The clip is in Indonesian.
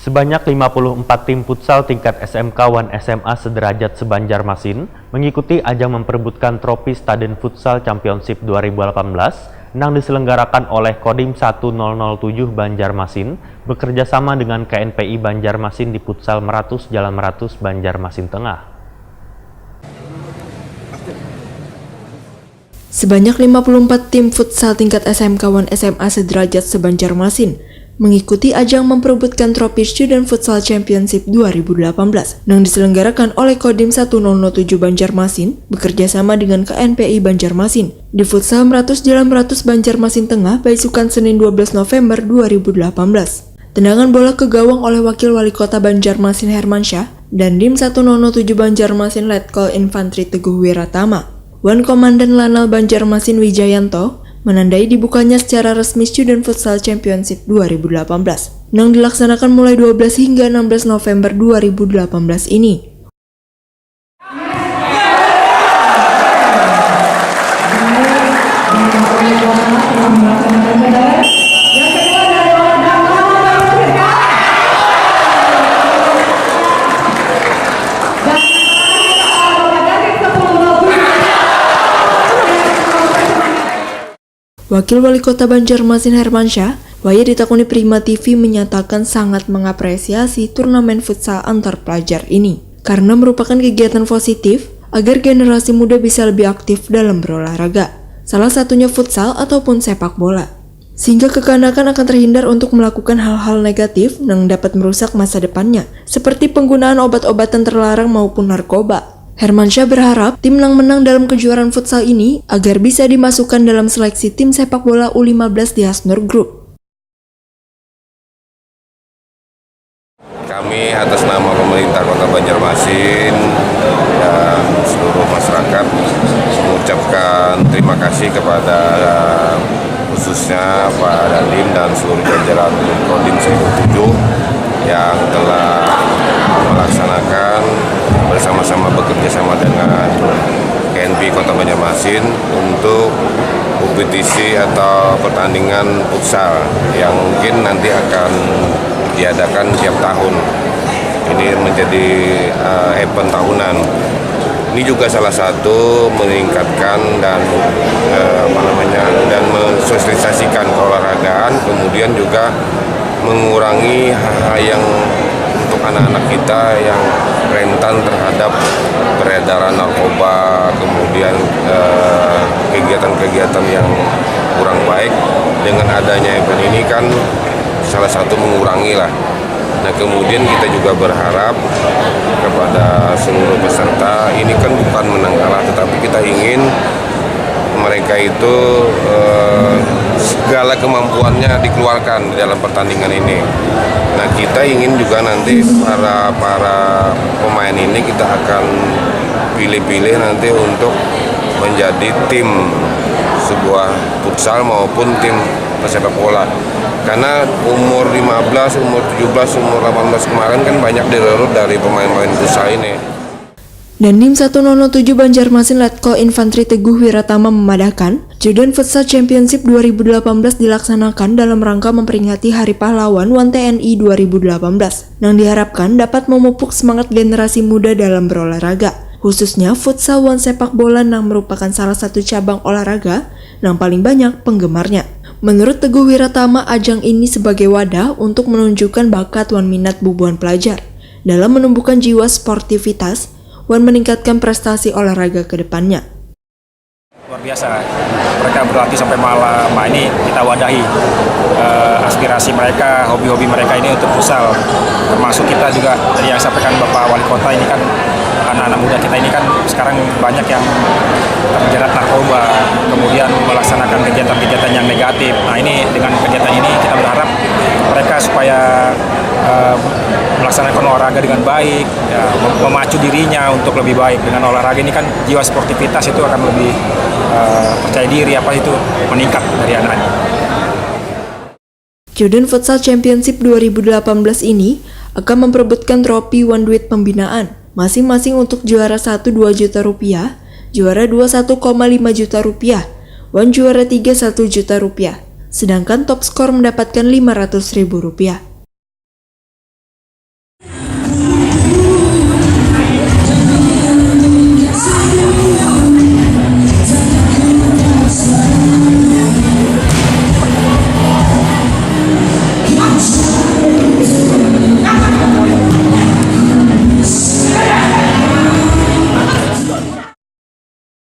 Sebanyak 54 tim futsal tingkat SMK 1 SMA sederajat seBanjarmasin mengikuti ajang memperebutkan trofi Stadion Futsal Championship 2018 yang diselenggarakan oleh Kodim 1007 Banjarmasin bekerjasama dengan KNPI Banjarmasin di Futsal Meratus Jalan Meratus, Banjarmasin Tengah. Sebanyak 54 tim futsal tingkat SMK 1 SMA sederajat seBanjarmasin mengikuti ajang memperebutkan trofi Student Futsal Championship 2018 yang diselenggarakan oleh Kodim 1007 Banjarmasin bekerjasama dengan KNPI Banjarmasin di Futsal Meratus Jalan Meratus, Banjarmasin Tengah, Baisukan, Senin 12 November 2018. Tendangan bola ke gawang oleh Wakil Wali Kota Banjarmasin Hermansyah dan Dim 1007 Banjarmasin Letkol Infantri Teguh Wiratama. Wan Komandan Lanal Banjarmasin Wijayanto menandai dibukanya secara resmi Student Futsal Championship 2018 yang dilaksanakan mulai 12 hingga 16 November 2018 ini. Wakil Wali Kota Banjarmasin Hermansyah, waya ditakuni Prima TV, menyatakan sangat mengapresiasi turnamen futsal antar pelajar ini karena merupakan kegiatan positif agar generasi muda bisa lebih aktif dalam berolahraga, salah satunya futsal ataupun sepak bola, sehingga kekanakan akan terhindar untuk melakukan hal-hal negatif yang dapat merusak masa depannya, seperti penggunaan obat-obatan terlarang maupun narkoba. Hermansyah berharap tim yang menang dalam kejuaraan futsal ini agar bisa dimasukkan dalam seleksi tim sepak bola U15 di Hasnur Group. Kami atas nama pemerintah Kota Banjarmasin dan seluruh masyarakat mengucapkan terima kasih kepada khususnya Pak Dandim dan seluruh jajaran Kodim 1007 yang telah melaksanakan bersama-sama bekerjasama dengan KNPI Kota Banjarmasin untuk kompetisi atau pertandingan futsal yang mungkin nanti akan diadakan tiap tahun. Ini menjadi event tahunan. Ini juga salah satu meningkatkan dan dan mensosialisasikan keolahragaan, kemudian juga mengurangi hal-hal yang untuk anak-anak kita yang rentan terhadap peredaran narkoba, kemudian kegiatan-kegiatan yang kurang baik. Dengan adanya event ini kan salah satu mengurangi lah. Nah, kemudian kita juga berharap kepada seluruh peserta, ini kan bukan menang kalah, tetapi kita ingin mereka itu segala kemampuannya dikeluarkan di dalam pertandingan ini. Nah, kita ingin juga nanti para pemain ini kita akan pilih-pilih nanti untuk menjadi tim sebuah futsal maupun tim sepak bola. Karena umur 15, umur 17, umur 18 kemarin kan banyak direrut dari pemain-pemain futsal ini. Dan Dim 1007 Banjarmasin Letkol Infantri Teguh Wiratama memadahkan, Student Futsal Championship 2018 dilaksanakan dalam rangka memperingati Hari Pahlawan 1 TNI 2018 yang diharapkan dapat memupuk semangat generasi muda dalam berolahraga, khususnya futsal 1 sepak bola yang merupakan salah satu cabang olahraga yang paling banyak penggemarnya. Menurut Teguh Wiratama, ajang ini sebagai wadah untuk menunjukkan bakat wan minat bubuhan pelajar dalam menumbuhkan jiwa sportivitas wan meningkatkan prestasi olahraga ke depannya. Luar biasa, mereka berlatih sampai malam. Nah, ini kita wadahi aspirasi mereka, hobi-hobi mereka ini untuk futsal. Termasuk kita juga yang sampaikan Bapak Wali Kota, ini kan anak-anak muda kita ini kan sekarang banyak yang terjerat narkoba, kemudian melaksanakan kegiatan-kegiatan yang negatif. Nah, ini dengan kegiatan ini kita berharap mereka supaya melaksanakan olahraga dengan baik, ya, memacu dirinya untuk lebih baik. Dengan olahraga ini kan jiwa sportivitas itu akan lebih percaya diri, meningkat dari anak-anak. Student Futsal Championship 2018 ini akan memperebutkan trofi wan duit pembinaan, masing-masing untuk juara 1 2 juta rupiah, juara 2 1,5 juta rupiah, wan juara 3 1 juta rupiah, sedangkan top skor mendapatkan 500.000 rupiah.